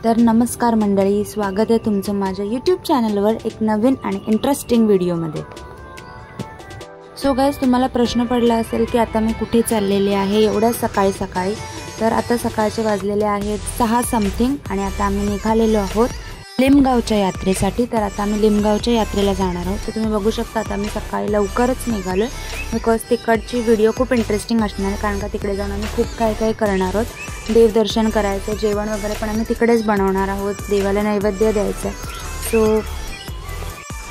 तर नमस्कार मंडळी, स्वागत आहे तुमचं माझ्या यूट्यूब चॅनलवर एक नवीन आणि इंटरेस्टिंग व्हिडिओमध्ये। सो गाइस, तुम्हाला प्रश्न पडला असेल की आता मी कुठे चाललेले आहे एवढ्या सकाळी सकाळी। तर आता सकाळचे वाजलेले आहेत 6 समथिंग आणि आता आम्ही निघालेलो आहोत लिमगावच्या यात्रेसाठी। तर आता आम्ही लिमगावच्या यात्रेला जाणार आहोत। तर तुम्ही बघू शकता आता आम्ही सकाळी लवकरच निघालो बिकॉज तिकडची व्हिडिओ खूप इंटरेस्टिंग असणार आहे, कारण का तिकडे जाऊन आम्ही खूप काय करणार आहोत। देवदर्शन करायचं, जेवण वगैरे पण आम्ही तिकडेच बनवणार आहोत, देवाला नैवेद्य द्यायचं। सो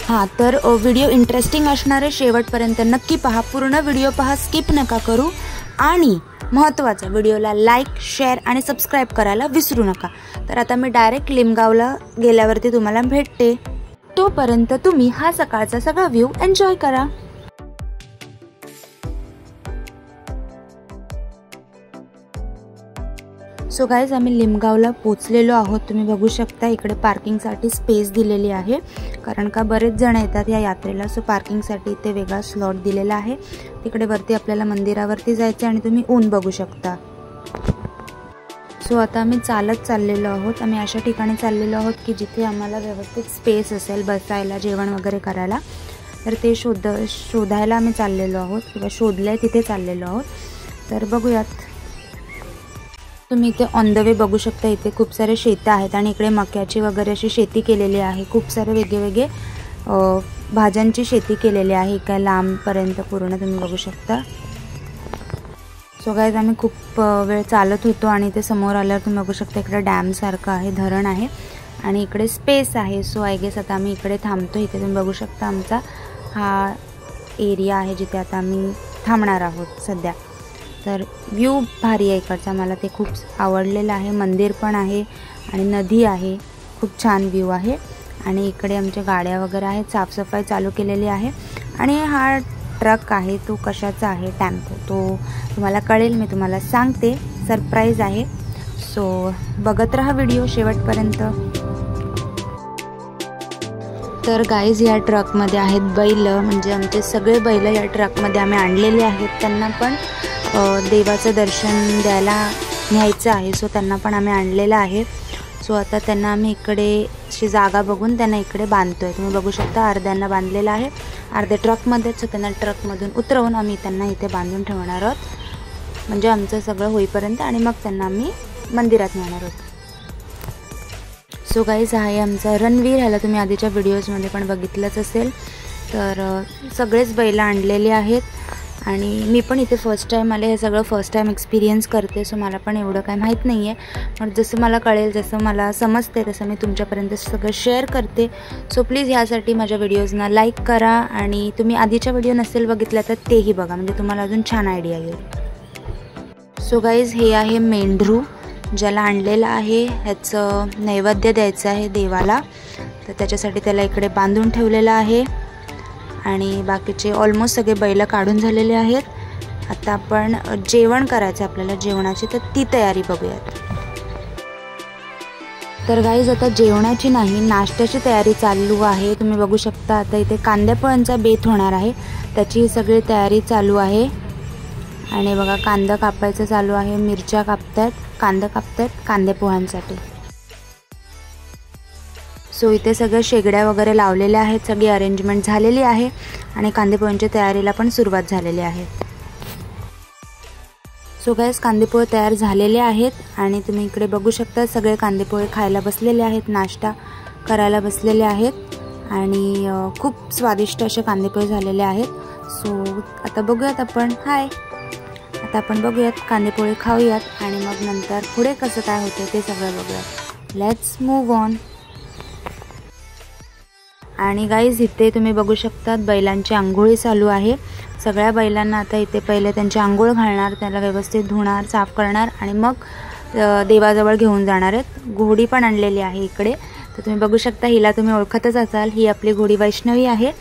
हां, तर व्हिडिओ इंटरेस्टिंग असणार आहे, शेवटपर्यंत नक्की पहा, पूर्ण व्हिडिओ पहा, स्किप नका करू। आणि महत्त्वाचं, व्हिडिओला लाईक, शेअर आणि सबस्क्राईब करायला विसरू नका। तर आता मी डायरेक्ट लिमगावला गेल्यावरती तुम्हाला भेटते, तोपर्यंत तुम्ही हा सकाळचा सगळा व्ह्यू एन्जॉय करा। सो गाइज, आम्ही लिमगावला पोचलेलो आहोत। तुम्ही बघू शकता इकडे पार्किंगसाठी स्पेस दिलेली आहे, कारण का बरेच जण येतात या यात्रेला। सो पार्किंगसाठी इथे वेगळा स्लॉट दिलेला आहे। तिकडे वरती आपल्याला मंदिरावरती जायचं आणि तुम्ही ऊन बघू शकता। सो आता आम्ही चालत चाललेलो आहोत। आम्ही अशा ठिकाणी चाललेलो आहोत की जिथे आम्हाला व्यवस्थित स्पेस असेल बसायला, जेवण वगैरे करायला। तर ते शोधायला आम्ही चाललेलो आहोत किंवा शोधलंय तिथे चाललेलो आहोत। तर बघूयात, तुम्ही इथे ऑन द वे बघू शकता, इथे खूप सारे शेतं आहेत आणि इकडे मक्याची वगैरे अशी शेती केलेली आहे। खूप सारे वेगवेगळे भाज्यांची शेती केलेली आहे, काय लांबपर्यंत पूर्ण तुम्ही बघू शकता। सो गाइज, आम्ही खूप वेळ चालत होतो आणि इथे समोर आल्यावर तुम्ही बघू शकता इकडे डॅम सारखं आहे, धरण आहे आणि इकडे स्पेस आहे। सो आय गेस आता आम्ही इकडे थांबतो। इथे तुम्ही बघू शकता आमचा हा एरिया आहे जिथे आता आम्ही थांबणार आहोत सध्या। तर व्ह्यू भारी आहे इकडचा, मला ते खूप आवडलेलं आहे। मंदिर पण आहे आणि नदी आहे, खूप छान व्ह्यू आहे। आणि इकडे आमच्या गाड्या वगैरे आहेत, साफसफाई चालू केलेली आहे। आणि हा ट्रक आहे, तो कशाचा आहे, टेम्पो, तो तुम्हाला कळेल, मी तुम्हाला सांगते, सरप्राईज आहे। सो बघत राहा व्हिडिओ शेवटपर्यंत। तर गाईज, या ट्रकमध्ये आहेत बैल, म्हणजे आमचे सगळे बैल या ट्रकमध्ये आम्ही आणलेले आहेत। त्यांना पण देवाचं दर्शन द्यायला न्यायचं आहे, सो त्यांना पण आम्ही आणलेलं आहे। सो आता त्यांना आम्ही इकडे अशी जागा बघून त्यांना इकडे बांधतोय। तुम्ही बघू शकता अर्ध्यांना बांधलेलं आहे, अर्ध्या ट्रकमध्येच। सो त्यांना ट्रकमधून उतरवून आम्ही त्यांना इथे बांधून ठेवणार आहोत, म्हणजे आमचं सगळं होईपर्यंत, आणि मग त्यांना आम्ही मंदिरात नेणार आहोत। सो गाईज, हा आहे आमचा रणवीर, ह्याला तुम्ही आधीच्या व्हिडिओजमध्ये पण बघितलंच असेल। तर सगळेच बैल आणलेले आहेत आणि मी पण इथे फर्स्ट टाईम आले, हे सगळं फर्स्ट टाईम एक्सपिरियन्स करते। सो मला पण एवढं काय माहीत नाही आहे, पण जसं मला कळेल, जसं मला समजते, तसं मी तुमच्यापर्यंत सगळं शेअर करते। सो प्लीज ह्यासाठी माझ्या व्हिडिओजना लाईक करा आणि तुम्ही आधीच्या व्हिडिओ नसेल बघितल्या तर तेही बघा, म्हणजे तुम्हाला अजून छान आयडिया येईल। सो गाईज, हे आहे मेंढरू, ज्याला आणलेलं आहे, ह्याचं नैवेद्य द्यायचं आहे देवाला, तर त्याच्यासाठी त्याला इकडे बांधून ठेवलेलं आहे। आणि बाकीचे ऑलमोस्ट सगळे बैल काढून झालेले आहेत। आता आपण जेवण करायचं आपल्याला, जेवणाची, तर ती तयारी बघूयात। तर गाईज, आता जेवणाची नाही, नाश्त्याची तयारी चालू आहे। तुम्ही बघू शकता आता इथे कांद्यापोह्यांचा बेत होणार आहे, त्याची सगळी तयारी चालू आहे। आणि बघा, कांदा कापायचं चालू आहे, मिरच्या कापतायत, कांदा कापतायत कांद्यापोह्यांसाठी। सो इथे सगळ्या शेगड्या वगैरे लावलेल्या आहेत, सगळी अरेंजमेंट झालेली आहे आणि कांदेपोह्यांच्या तयारीला पण सुरुवात झालेली आहे। सो गाइस, कांदेपोहे तयार झालेले आहेत आणि तुम्ही इकडे बघू शकता सगळे कांदेपोहे खायला बसलेले आहेत, नाश्ता करायला बसलेले आहेत आणि खूप स्वादिष्ट असे कांदेपोहे झालेले आहेत। सो आता बघूयात आपण, आता आपण बघूयात कांदेपोहे खाऊयात आणि मग नंतर पुढे कसं काय होतं ते सगळं बघूयात। Let's move on. आणि गाईज, इथे तुम्ही बघू शकता बैलांची आंघोळी चालू आहे। सगळ्या बैलांना आता इथे पहिले त्यांची आंघोळ घालणार, त्याला व्यवस्थित धुणार, साफ करणार आणि मग देवाजवळ घेऊन जाणार आहेत। घोडी पण आणलेली आहे इकडे, तर तुम्ही बघू शकता, हिला तुम्ही ओळखतच असाल, ही आपली घोडी वैष्णवी आहे।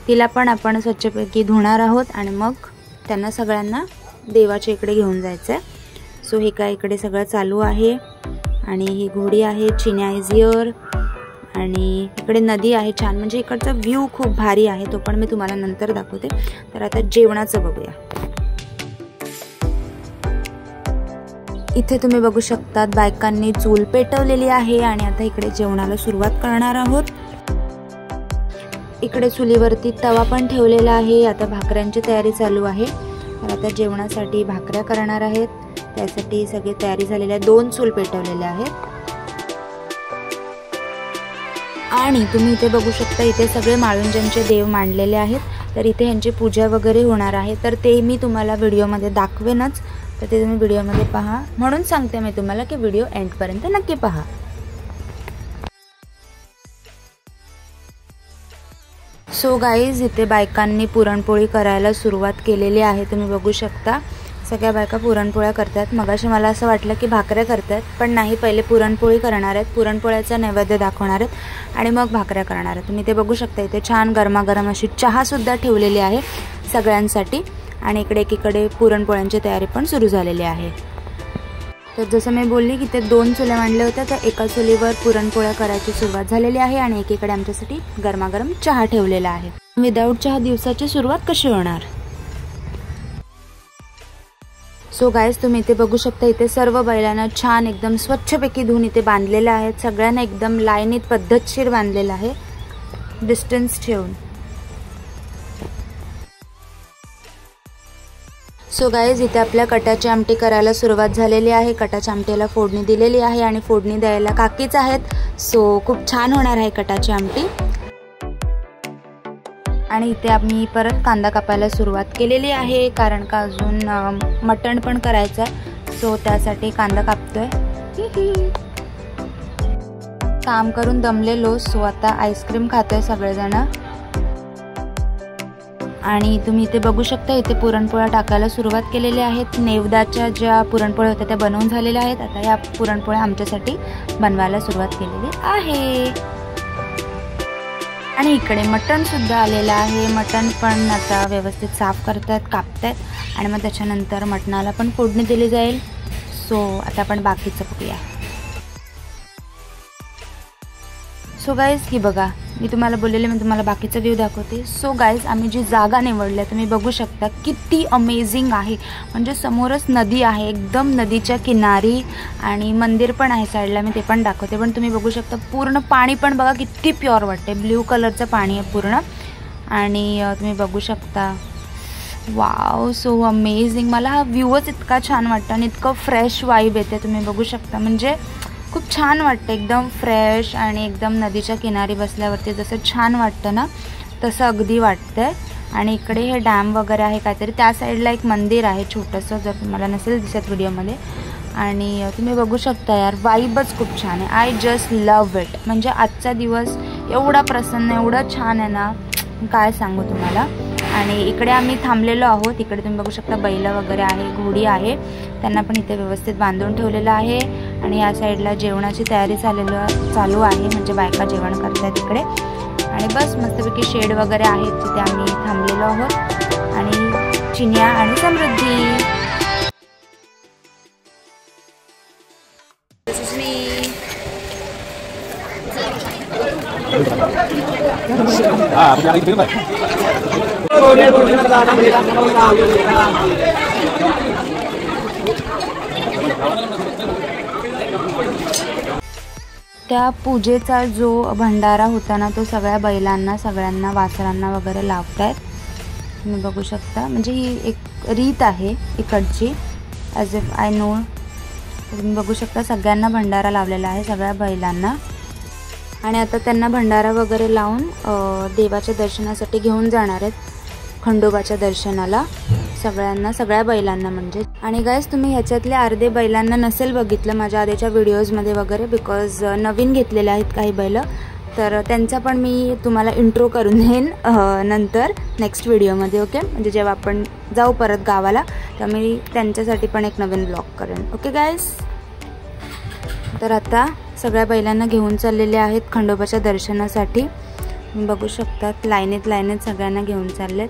तिला पण आपण स्वच्छपैकी धुणार आहोत आणि मग त्यांना सगळ्यांना देवाच्या इकडे घेऊन जायचं आहे। सो हे काय इकडे सगळं चालू आहे आणि ही घोडी आहे, चिन्या इज हिअर आणि इकडे नदी आहे छान, म्हणजे इकडचा व्ह्यू खूप भारी आहे, तो पण मी तुम्हाला नंतर दाखवते। तर आता जेवणाचं बघूया। इथे तुम्ही बघू शकता बायकांनी चूल पेटवलेली आहे आणि आता इकडे जेवणाला सुरुवात करणार आहोत। इकडे चुलीवरती तवा पण ठेवलेला आहे। आता भाकऱ्यांची तयारी चालू आहे। तर आता जेवणासाठी भाकऱ्या करणार आहेत, त्यासाठी सगळी तयारी झालेली आहे। 2 चूल पेटवलेल्या आहेत आणि तुम्ही इथे बघू शकता इथे सगळे माळुंजांचे देव मांडलेले आहेत। तर इथे यांची पूजा वगैरे होणार आहे, तर ते मी तुम्हाला व्हिडिओमध्ये दाखवेनच, तर ते तुम्ही व्हिडिओमध्ये पहा। म्हणून सांगते मी तुम्हाला की व्हिडिओ एंडपर्यंत नक्की पहा। सो गाईज इथे बायकांनी पुरणपोळी करायला सुरुवात केलेली आहे। तुम्ही बघू शकता सगळ्या बायका पुरणपोळ्या करतात। मगाशी मला असं वाटलं की भाकऱ्या करतात, पण नाही, पहिले पुरणपोळी करणार आहेत, पुरणपोळ्याचा नैवेद्य दाखवणार आहेत आणि मग भाकऱ्या करणार आहेत। तुम्ही ते बघू शकता इथे छान गरमागरम अशी चहा सुद्धा ठेवलेली आहे सगळ्यांसाठी आणि इकडे एकीकडे पुरणपोळ्यांची तयारी पण सुरू झालेली आहे। तर जसं मी बोलली की ते 2 चुल्या मांडल्या होत्या, तर एका चुलीवर पुरणपोळ्या करायची सुरुवात झालेली आहे आणि एकीकडे आमच्यासाठी गरमागरम चहा ठेवलेला आहे। विदाऊट चहा दिवसाची सुरुवात कशी होणार? सो गाईज तुम्ही इथे बघू शकता इथे सर्व बैलांना छान एकदम स्वच्छपैकी धुवून इथे बांधलेले आहेत। सगळ्यांना एकदम लाईनीत पद्धतशीर बांधलेलं आहे, डिस्टन्स ठेवून। सो गाईज इथे आपल्या कटाची आमटी करायला सुरुवात झालेली आहे। कटाच्या आमटीला फोडणी दिलेली आहे आणि फोडणी द्यायला काकीच आहेत। सो खूप छान होणार आहे कटाची आमटी। आणि इथे आम्ही परत कांदा कापायला सुरुवात केलेली आहे, कारण का अजून मटण पण करायचं आहे, सो त्यासाठी कांदा कापतोय। काम करून दमलेलो, सो आता आईस्क्रीम खातोय सगळेजण। आणि तुम्ही इथे बघू शकता इथे पुरणपोळ्या टाकायला सुरुवात केलेली आहेत। नेवदाच्या ज्या पुरणपोळ्या होत्या त्या बनवून झालेल्या आहेत। आता या पुरणपोळ्या आमच्यासाठी बनवायला सुरुवात केलेली आहे। आणि इकडे मटण सुद्धा आलेलं आहे। मटण पण आता व्यवस्थित साफ करतात, कापतात आणि मग त्याच्यानंतर मटणाला पण फोडणी दिली जाईल। सो आता आपण बाकीचं बघूया। सो गाईज ही बघा, मी तुम्हाला बोललेले, मी तुम्हाला बाकीचा व्ह्यू दाखवते। सो गाईज आम्ही जी जागा निवडली तुम्ही बघू शकता किती अमेझिंग आहे, म्हणजे समोरच नदी आहे, एकदम नदीच्या किनारी आणि मंदिर पण आहे साईडला, मी ते पण दाखवते। पण तुम्ही बघू शकता पूर्ण पाणी पण बघा किती प्युअर वाटते, ब्ल्यू कलरचं पाणी आहे पूर्ण। आणि तुम्ही बघू शकता वाव, सो अमेझिंग। मला हा व्ह्यूच इतका छान वाटतं आणि इतकं फ्रेश वाईब येते, तुम्ही बघू शकता, म्हणजे खूप छान वाटतं, एकदम फ्रेश आणि एकदम नदीच्या किनारी बसल्यावरती जसं छान वाटतं ना तसं अगदी वाटतंय। आणि इकडे हे डॅम वगैरे आहे काहीतरी, त्या साईडला एक मंदिर आहे छोटंसं, जर तुम्हाला नसेल दिसत व्हिडिओमध्ये। आणि तुम्ही बघू शकता यार वाईबच खूप छान आहे। आय जस्ट लव्ह इट, म्हणजे आजचा दिवस एवढा प्रसन्न, एवढं छान आहे ना, काय सांगू तुम्हाला। आणि इकडे आम्ही थांबलेलो आहोत, इकडे तुम्ही बघू शकता बैल वगैरे आहे, घोडी आहे, त्यांना पण इथे व्यवस्थित बांधून ठेवलेलं आहे। आणि या साईडला जेवणाची तयारी चालू आहे, म्हणजे बायका जेवण करतात इकडे। आणि बस मस्तपैकी शेड वगैरे आहेत जिथे आम्ही थांबलेलो आहोत। आणि चिन्या आणि समृद्धी, त्या पूजेचा जो भंडारा होता ना तो सगळ्या बैलांना, सगळ्यांना, वासरांना वगैरे लावतायत, तुम्ही बघू शकता। म्हणजे ही एक रीत आहे इकडची, ॲज इफ आय नो। तुम्ही बघू शकता सगळ्यांना भंडारा लावलेला आहे, सगळ्या बैलांना। आणि आता त्यांना भंडारा वगैरे लावून देवाच्या दर्शनासाठी घेऊन जाणार आहेत, खंडोबाच्या दर्शनाला सगळ्यांना, सगळ्या बैलांना म्हणजे। आणि गाईज तुम्ही ह्याच्यातले अर्धे बैलांना नसेल बघितलं माझ्या आधीच्या व्हिडिओजमध्ये वगैरे, बिकॉज नवीन घेतलेले आहेत काही बैल, तर त्यांचा पण मी तुम्हाला इंट्रो करून देईन नंतर नेक्स्ट व्हिडिओमध्ये, ओके। म्हणजे जेव्हा आपण जाऊ परत गावाला तेव्हा मी त्यांच्यासाठी पण एक नवीन ब्लॉग करेन, ओके गाईज। तर आता सगळ्या बैलांना घेऊन चाललेले आहेत खंडोबाच्या दर्शनासाठी, तुम्ही बघू शकतात लाईनीत सगळ्यांना घेऊन चाललेत।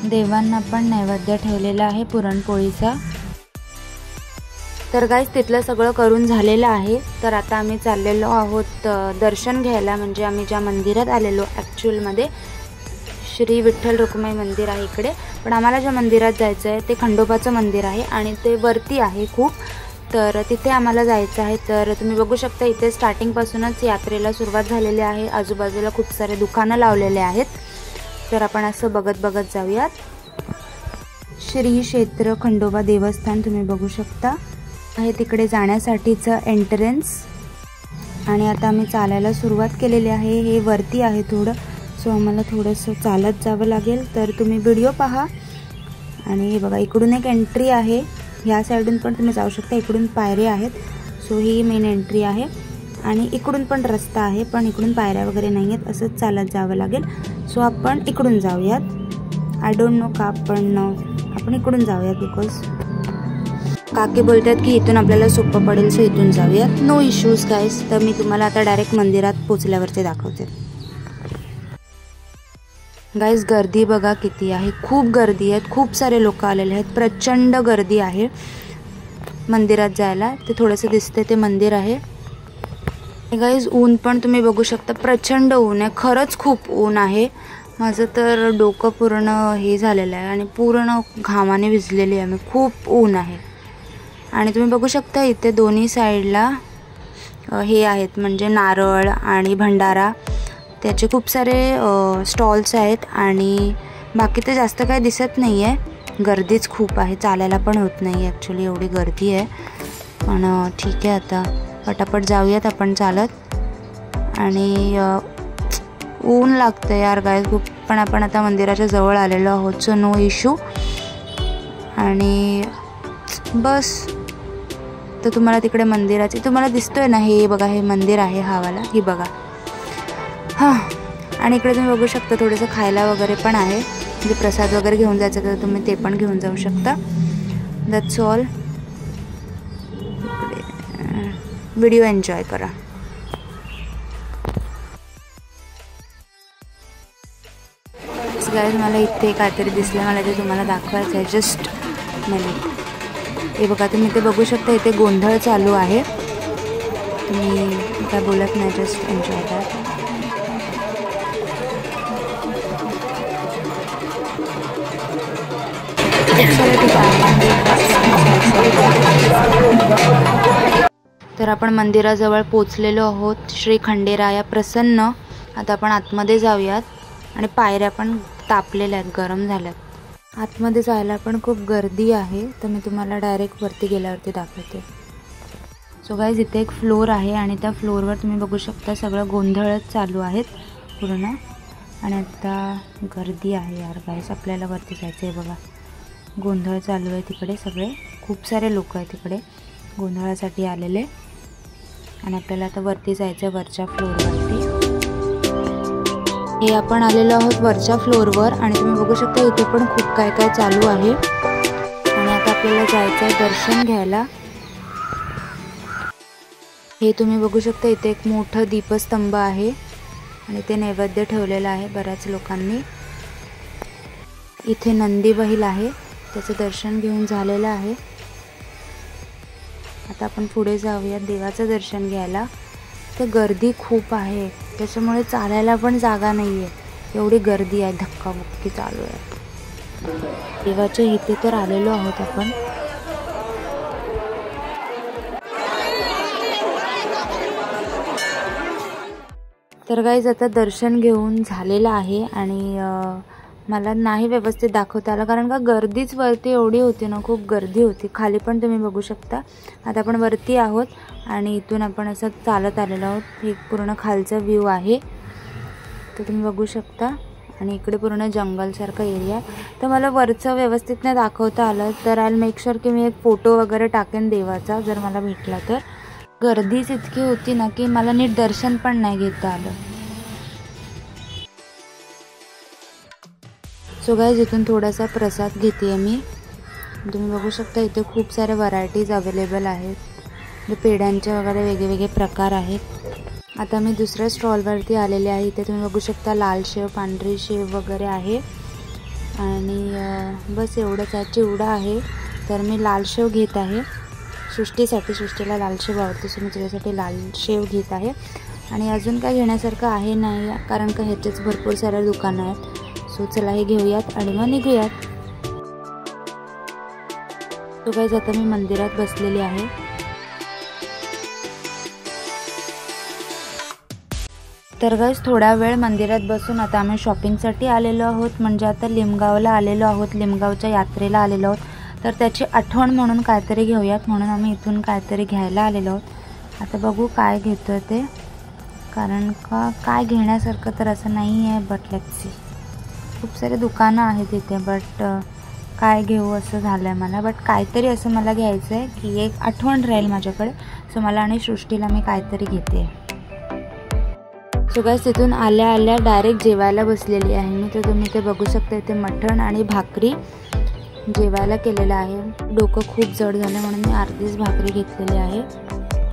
देवांना पण नैवेद्य ठेवलेला आहे पुरणपोळीचा। तर गाईज तिथलं सगळं करून झालेलं आहे. तर आता आम्ही चाललेलो आहोत दर्शन घ्यायला. म्हणजे आम्ही ज्या मंदिरात आलेलो ॲक्च्युअलमध्ये श्री विठ्ठल रुक्माई मंदिर आहे इकडे, पण आम्हाला ज्या मंदिरात जायचं आहे ते खंडोबाचं मंदिर आहे आणि ते वरती आहे खूप. तर तिथे आम्हाला जायचं आहे. तर तुम्ही बघू शकता इथे स्टार्टिंगपासूनच यात्रेला सुरुवात झालेली आहे. आजूबाजूला खूप सारे दुकानं लावलेले आहेत. तर आपण असं बघत बघत जाऊयात. श्री क्षेत्र खंडोबा देवस्थान तुम्ही बघू शकता आहे तिकडे जाण्यासाठीचं एंट्रन्स. आणि आता आम्ही चालायला सुरुवात केलेली आहे. हे वरती आहे थोडं, सो आम्हाला थोडंसं चालत जावं लागेल. तर तुम्ही व्हिडिओ पहा. आणि हे बघा इकडून एक एंट्री आहे, ह्या साईडून पण तुम्ही जाऊ शकता. इकडून पायऱ्या आहेत, सो ही मेन एंट्री आहे. आणि इकडून पण रस्ता आहे, पण इकडून पायऱ्या वगैरे नाही आहेत, असंच चालत जावं लागेल. सो आपण इकडून जाऊयात. आय डोंट नो का, पण आपण इकडून जाऊयात बिकॉज काकी बोलतात की इथून आपल्याला सोपं पडेल, सो इथून जाऊयात. No issues guys. तर मी तुम्हाला आता डायरेक्ट मंदिरात पोचल्यावरती दाखवते. गाईज गर्दी बघा किती आहे, खूप गर्दी आहे. खूप सारे लोक आलेले आहेत, प्रचंड गर्दी आहे मंदिरात जायला. ते थोडंसं दिसते ते मंदिर आहे. गाईज ऊन पण तुम्ही बघू शकता, प्रचंड ऊन आहे, खरंच खूप ऊन आहे. माझं तर डोकं पूर्ण हे झालेलं आहे आणि पूर्ण घामाने भिजलेली आहे मी. खूप ऊन आहे. आणि तुम्ही बघू शकता इथे दोन्ही साईडला हे आहेत, म्हणजे नारळ आणि भंडारा, त्याचे खूप सारे स्टॉल्स आहेत. आणि बाकी तर जास्त काही दिसत नाही आहे. गर्दीच खूप आहे, चालायला पण होत नाही ॲक्च्युली, एवढी गर्दी आहे. पण ठीक आहे, आता पटापट जाऊयात आपण चालत. आणि ऊन लागतं यार गाय खूप, पण आपण आता मंदिराच्या जवळ आलेलो आहोत, सो नो इश्यू. आणि बस. तर तुम्हाला तिकडे मंदिराचे तुम्हाला दिसतोय ना, हे बघा हे मंदिर आहे हावाला, हे बघा. हां. आणि इकडे तुम्ही बघू शकता थोडंसं खायला वगैरे पण आहे, म्हणजे प्रसाद वगैरे घेऊन जायचं तर तुम्ही ते पण घेऊन जाऊ शकता. That's all. व्हिडिओ एन्जॉय करा. गाईज मला इथे काहीतरी दिसलं, मला ते तुम्हाला दाखवायचं आहे. Just minute. हे बघा तुम्ही ते बघू शकता, इथे गोंधळ चालू आहे. तुम्ही काय बोलत नाही, जस्ट एन्जॉय करा. तर आपण मंदिराजवळ पोचलेलो आहोत. श्री खंडेराया प्रसन्न. आता आपण आतमध्ये जाऊयात. आणि पायऱ्या पण तापलेल्या आहेत, गरम झाल्यात. आतमध्ये जायला पण खूप गर्दी आहे, तर मी तुम्हाला डायरेक्ट वरती गेल्यावरती दाखवते. सो गाईज इथे एक फ्लोर आहे आणि त्या फ्लोअरवर तुम्ही बघू शकता सगळं गोंधळच चालू आहेत पूर्ण. आणि आता गर्दी आहे यार गाईज, आपल्याला वरती जायचं आहे. बघा गोंधळ चालू आहे तिकडे, सगळे खूप सारे लोक आहेत तिकडे गोंधळासाठी आलेले. आणि आपल्याला आता वरती जायचं आहे, वरच्या फ्लोअरवरती. हे आपण आलेलो आहोत वरच्या फ्लोअरवर. आणि तुम्ही बघू शकता इथे पण खूप काय काय चालू आहे. आणि आता आपल्याला जायचं आहे दर्शन घ्यायला. हे तुम्ही बघू शकता इथे एक मोठं दीपस्तंभ आहे आणि ते नैवेद्य ठेवलेलं आहे बऱ्याच लोकांनी. इथे नंदी बैल आहे, त्याचं दर्शन घेऊन झालेलं आहे. आता आपण पुढे जाऊया देवाचं दर्शन घ्यायला. तर गर्दी खूप आहे, त्याच्यामुळे चालायला पण जागा नाही आहे, एवढी गर्दी आहे, धक्काबुक्की चालू आहे. देवाच्या इथे तर आलेलो आहोत आपण. तर गाईज आता दर्शन घेऊन झालेलं आहे. आणि मला नाही व्यवस्थित दाखवता आलं, कारण का गर्दीच वरती एवढी होती ना, खूप गर्दी होती. खाली पण तुम्ही बघू शकता. आता आपण वरती आहोत आणि इथून आपण असं चालत आलेलो आहोत. हे पूर्ण खालचा व्ह्यू आहे, तर तुम्ही बघू शकता. आणि इकडे पूर्ण जंगलसारखा एरिया. तर मला वरचं व्यवस्थित नाही दाखवता आलं, तर आय विल मेक शुअर की मी एक फोटो वगैरे टाकेन देवाचा, जर मला भेटला तर. गर्दीच इतकी होती ना की मला नीट दर्शन पण नाही घेता आलं. सो गाईज इथून थोडासा प्रसाद घेते मी. तुम्ही बघू शकता इथे खूप सारे व्हरायटीज अवेलेबल आहेत, म्हणजे पेढ्यांचे वगैरे वेगवेगळे प्रकार आहेत. आता मी दुसऱ्या स्टॉलवरती आलेले आहे. इथे तुम्ही बघू शकता लाल शेव, पांढरी शेव वगैरे आहे. आणि बस एवढंच आहे. चिवडा आहे, तर मी लाल शेव घेत आहे. सृष्टीला लाल शेव आवडते, सो मी तिच्यासाठी लाल शेव घेत आहे. आणि अजून काय घेण्यासारखं आहे नाही, कारण का ह्याचेच भरपूर सारे दुकानं आहेत. सो चला हे घेऊयात आणि मग निघूयात. तो गाईज आता मी मंदिरात बसलेली आहे. तर गाईज थोडा वेळ मंदिरात बसून आता आम्ही शॉपिंगसाठी आलेलो आहोत. म्हणजे आता लिमगावला आलेलो आहोत, लिमगावच्या यात्रेला आलेलो आहोत. तर त्याची आठवण म्हणून काहीतरी घेऊयात म्हणून आम्ही इथून काहीतरी घ्यायला आलेलो आहोत. आता बघू काय घेतो ते, कारण का काय घेण्यासारखं तर असं नाही आहे. बट लेट्स सी, खूप सारे दुकानं आहेत इथे, बट काय घेऊ असं झालं आहे मला. बट काहीतरी असं मला घ्यायचं आहे की एक आठवण राहील माझ्याकडे. सो मला आणि सृष्टीला मी काहीतरी घेते. सो गाईस तिथून आल्या आल्या डायरेक्ट जेवायला बसलेली आहे मी. तर तुम्ही ते बघू शकता, इथे मटण आणि भाकरी जेवायला केलेलं आहे. डोकं खूप जड झालं म्हणून मी अर्धीच भाकरी घेतलेली आहे.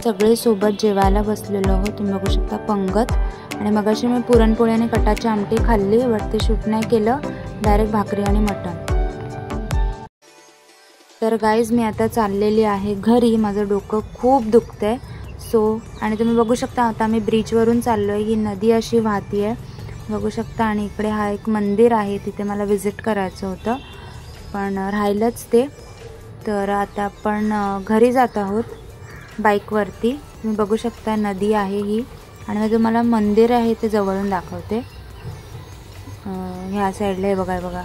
सगळे सोबत जेवायला बसलेलो आहोत. तुम्ही बघू शकता पंगत. आणि मगाशी मी पुरणपोळी आणि कटाची आमटी खाल्ली, बट ते शूट नाही केलं, डायरेक्ट भाकरी आणि मटण. तर गाईज मी आता चाललेली आहे घरी. माझं डोकं खूप दुखतंय. सो आणि तुम्ही बघू शकता आता आम्ही ब्रिजवरून चाललो आहे. ही नदी अशी वाहती आहे बघू शकता. आणि इकडे हा एक मंदिर आहे, तिथे मला विजिट करायचं होतं पण राहिलंच ते. तर आता आपण घरी जात आहोत बाईकवरती. तुम्ही बघू शकता नदी आहे ही. आणि मी तुम्हाला मंदिर आहे ते जवळून दाखवते. ह्या साईडला आहे बघा.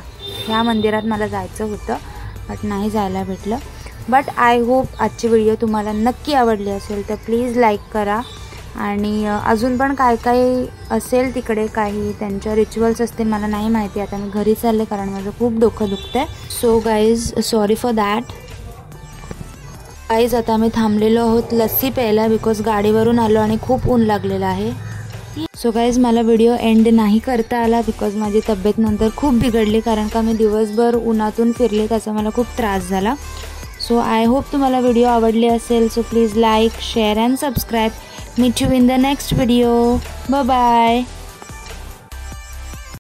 ह्या मंदिरात मला जायचं होतं बट नाही जायला भेटलं. बट आय होप आजची व्हिडिओ तुम्हाला नक्की आवडली असेल. तर प्लीज लाईक करा. आणि अजून पण काय काय असेल तिकडे, काही त्यांच्या रिच्युअल्स असतील, मला नाही माहिती. आता मी घरी चालले कारण माझं खूप डोकं दुखतं आहे. So guys sorry for that. Guys आता आम्ही थांबलेलो आहोत लस्सी प्यायला, बिकॉज गाडीवरून आलो आणि खूप ऊन लागलेलं आहे. सो गाईज मला व्हिडिओ एंड नाही करता आला बिकॉज माझी तब्येत नंतर खूप बिघडली, कारण का मी दिवसभर उन्हातून फिरले, त्याचा मला खूप त्रास झाला. सो आय होप तुम्हाला व्हिडिओ आवडली असेल. So please like, share and subscribe. Meet you in the next video. Bye bye.